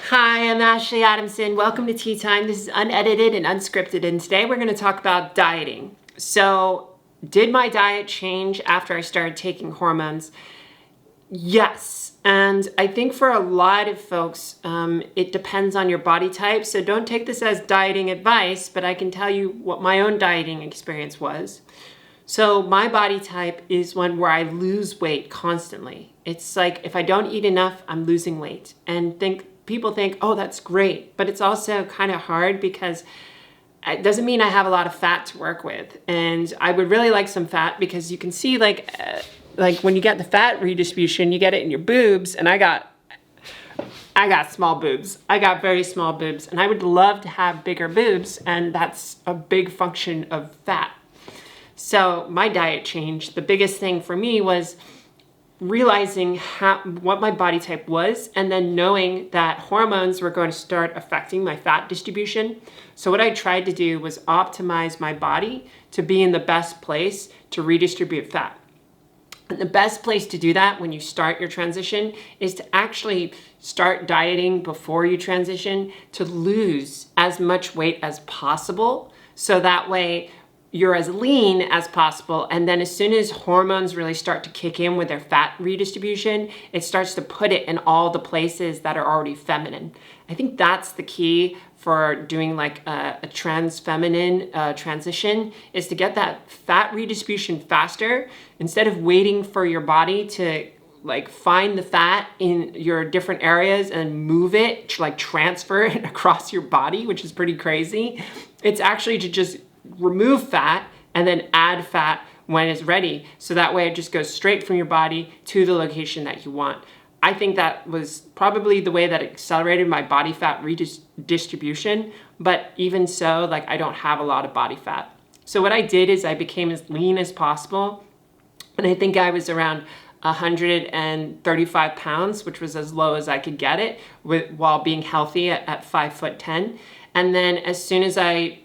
Hi, I'm Ashley Adamson. Welcome to Tea Time. This is unedited and unscripted, and today we're going to talk about dieting. So, did my diet change after I started taking hormones? Yes. And I think for a lot of folks, it depends on your body type. So don't take this as dieting advice, but I can tell you what my own dieting experience was. So my body type is one where I lose weight constantly. It's like if I don't eat enough, I'm losing weight. And people think, oh, that's great. But it's also kind of hard because it doesn't mean I have a lot of fat to work with. And I would really like some fat because you can see like when you get the fat redistribution, you get it in your boobs. And I got small boobs. I got very small boobs. And I would love to have bigger boobs. And that's a big function of fat. So my diet changed. The biggest thing for me was realizing what my body type was and then knowing that hormones were going to start affecting my fat distribution. So what I tried to do was optimize my body to be in the best place to redistribute fat. And the best place to do that when you start your transition is to actually start dieting before you transition to lose as much weight as possible. So that way you're as lean as possible. And then as soon as hormones really start to kick in with their fat redistribution, it starts to put it in all the places that are already feminine. I think that's the key for doing like a trans feminine transition, is to get that fat redistribution faster instead of waiting for your body to like find the fat in your different areas and move it, like transfer it across your body, which is pretty crazy. It's actually to just remove fat and then add fat when it's ready. So that way it just goes straight from your body to the location that you want. I think that was probably the way that accelerated my body fat redistribution. But even so, like I don't have a lot of body fat. So what I did is I became as lean as possible. And I think I was around 135 pounds, which was as low as I could get it while being healthy at 5'10". And then as soon as I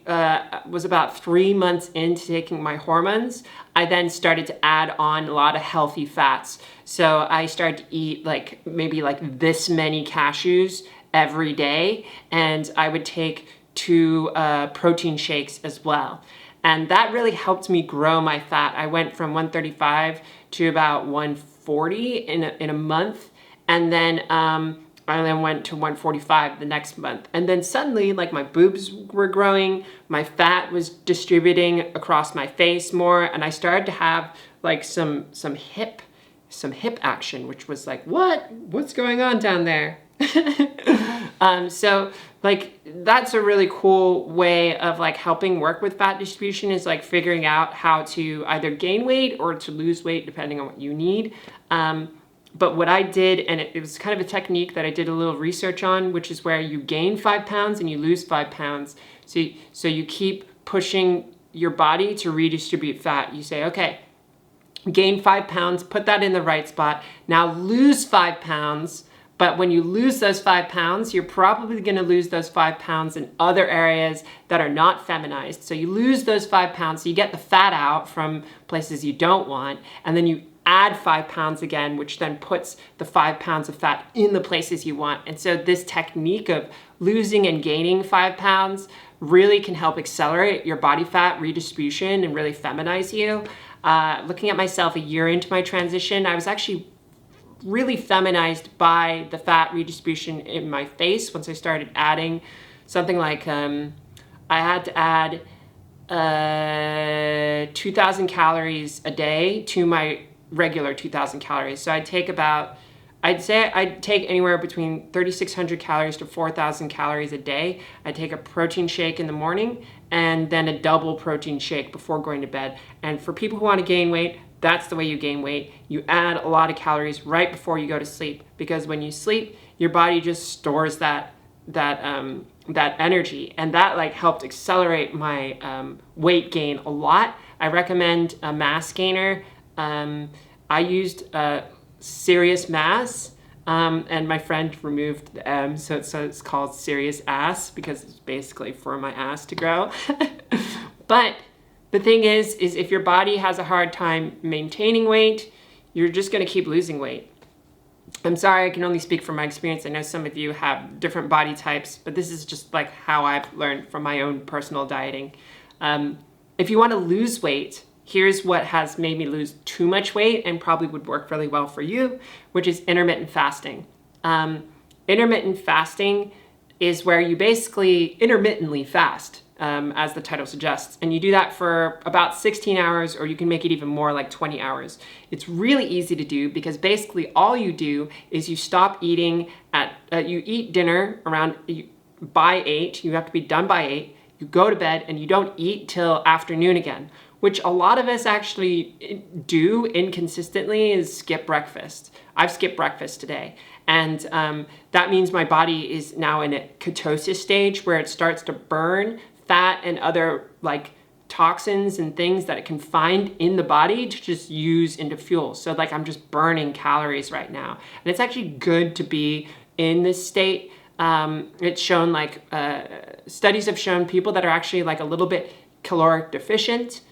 was about 3 months into taking my hormones, I then started to add on a lot of healthy fats. So I started to eat maybe this many cashews every day. And I would take 2 protein shakes as well. And that really helped me grow my fat. I went from 135 to about 140 in a month. And then I then went to 145 the next month. And then suddenly, like, my boobs were growing, my fat was distributing across my face more, and I started to have like some hip action, which was like, what's going on down there? So like that's a really cool way of like helping work with fat distribution, is like figuring out how to either gain weight or to lose weight depending on what you need. But what I did, and it was kind of a technique that I did a little research on, which is where you gain 5 pounds and you lose 5 pounds. So you keep pushing your body to redistribute fat. You say, okay, gain 5 pounds, put that in the right spot. Now lose 5 pounds. But when you lose those 5 pounds, you're probably going to lose those 5 pounds in other areas that are not feminized. So you lose those 5 pounds, so you get the fat out from places you don't want, and then you add 5 pounds again, which then puts the 5 pounds of fat in the places you want. And so this technique of losing and gaining 5 pounds really can help accelerate your body fat redistribution and really feminize you. Looking at myself a year into my transition, I was actually really feminized by the fat redistribution in my face once I started adding something like, I had to add 2,000 calories a day to my regular 2,000 calories. So I'd take anywhere between 3,600 calories to 4,000 calories a day. I'd take a protein shake in the morning and then a double protein shake before going to bed. And for people who want to gain weight, that's the way you gain weight. You add a lot of calories right before you go to sleep, because when you sleep, your body just stores that energy, and that like helped accelerate my weight gain a lot. I recommend a mass gainer. I used Serious Mass, and my friend removed the M, so it's called Serious Ass, because it's basically for my ass to grow. But the thing is if your body has a hard time maintaining weight, you're just going to keep losing weight. I'm sorry, I can only speak from my experience. I know some of you have different body types, but this is just like how I've learned from my own personal dieting. If you want to lose weight, here's what has made me lose too much weight and probably would work really well for you, which is intermittent fasting. Intermittent fasting is where you basically intermittently fast, as the title suggests. And you do that for about 16 hours, or you can make it even more, like 20 hours. It's really easy to do because basically all you do is you stop eating you eat dinner by 8, you have to be done by 8, you go to bed and you don't eat till afternoon again, which a lot of us actually do inconsistently, is skip breakfast. I've skipped breakfast today. And that means my body is now in a ketosis stage where it starts to burn fat and other like toxins and things that it can find in the body to just use into fuel. So like I'm just burning calories right now. And it's actually good to be in this state. It's shown like studies have shown people that are actually like a little bit caloric deficient,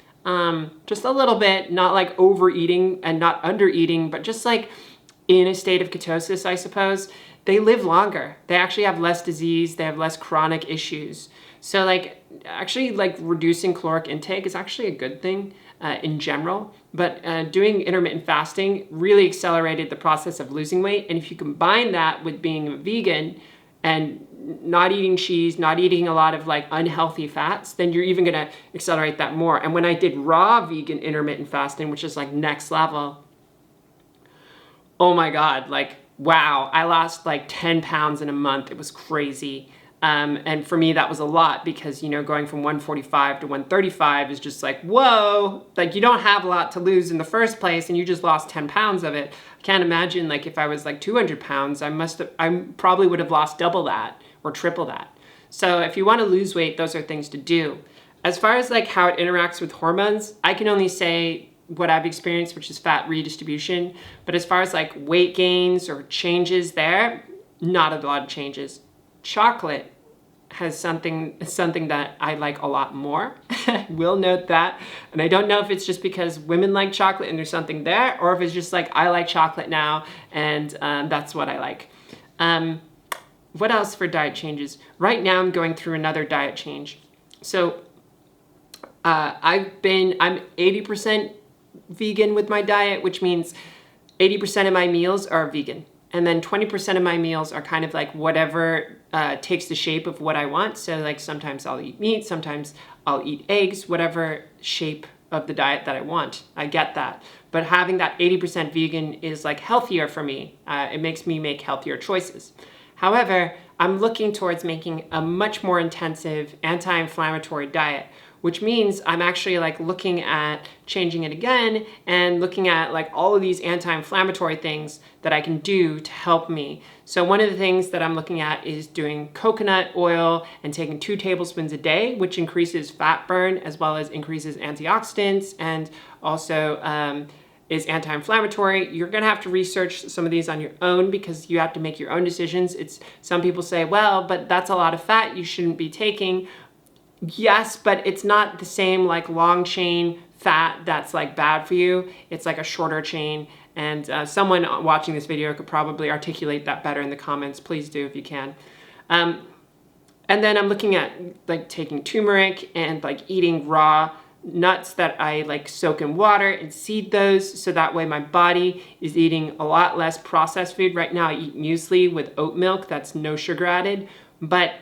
just a little bit, not like overeating and not undereating, but just like in a state of ketosis, I suppose, they live longer. They actually have less disease. They have less chronic issues. So like actually like reducing caloric intake is actually a good thing in general, but doing intermittent fasting really accelerated the process of losing weight. And if you combine that with being a vegan and not eating cheese, not eating a lot of like unhealthy fats, then you're even gonna accelerate that more. And when I did raw vegan intermittent fasting, which is like next level, oh my God, like, wow, I lost like 10 pounds in a month. It was crazy. And for me, that was a lot because, you know, going from 145 to 135 is just like, whoa, like you don't have a lot to lose in the first place and you just lost 10 pounds of it. I can't imagine like if I was like 200 pounds, I probably would have lost double that or triple that. So if you want to lose weight, those are things to do. As far as like how it interacts with hormones, I can only say what I've experienced, which is fat redistribution. But as far as like weight gains or changes there, not a lot of changes. Chocolate has something that I like a lot more. Will note that. And I don't know if it's just because women like chocolate and there's something there, or if it's just like I like chocolate now and that's what I like. What else for diet changes? Right now I'm going through another diet change. So I'm 80% vegan with my diet, which means 80% of my meals are vegan. And then 20% of my meals are kind of like whatever takes the shape of what I want. So like sometimes I'll eat meat, sometimes I'll eat eggs, whatever shape of the diet that I want. I get that. But having that 80% vegan is like healthier for me. It makes me make healthier choices. However, I'm looking towards making a much more intensive anti-inflammatory diet, which means I'm actually like looking at changing it again and looking at like all of these anti-inflammatory things that I can do to help me. So one of the things that I'm looking at is doing coconut oil and taking 2 tablespoons a day, which increases fat burn as well as increases antioxidants and also is anti-inflammatory. You're gonna have to research some of these on your own because you have to make your own decisions. Some people say, well, but that's a lot of fat you shouldn't be taking. Yes, but it's not the same like long chain fat that's like bad for you. It's like a shorter chain. And someone watching this video could probably articulate that better in the comments. Please do if you can. And then I'm looking at like taking turmeric and like eating raw nuts that I like soak in water and seed those. So that way my body is eating a lot less processed food. Right now I eat muesli with oat milk. That's no sugar added. But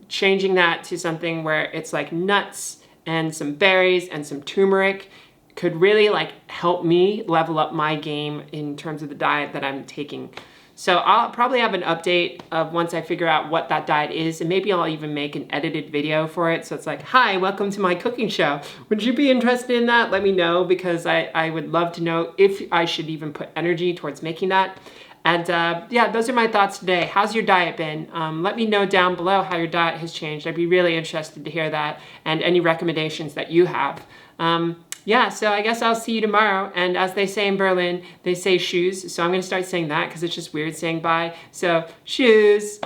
changing that to something where it's like nuts and some berries and some turmeric could really like help me level up my game in terms of the diet that I'm taking. So I'll probably have an update of once I figure out what that diet is, and maybe I'll even make an edited video for it. So it's like, hi, welcome to my cooking show. Would you be interested in that? Let me know, because I would love to know if I should even put energy towards making that. And yeah, those are my thoughts today. How's your diet been? Let me know down below how your diet has changed. I'd be really interested to hear that and any recommendations that you have. Yeah, so I guess I'll see you tomorrow. And as they say in Berlin, they say shoes. So I'm going to start saying that because it's just weird saying bye. So shoes.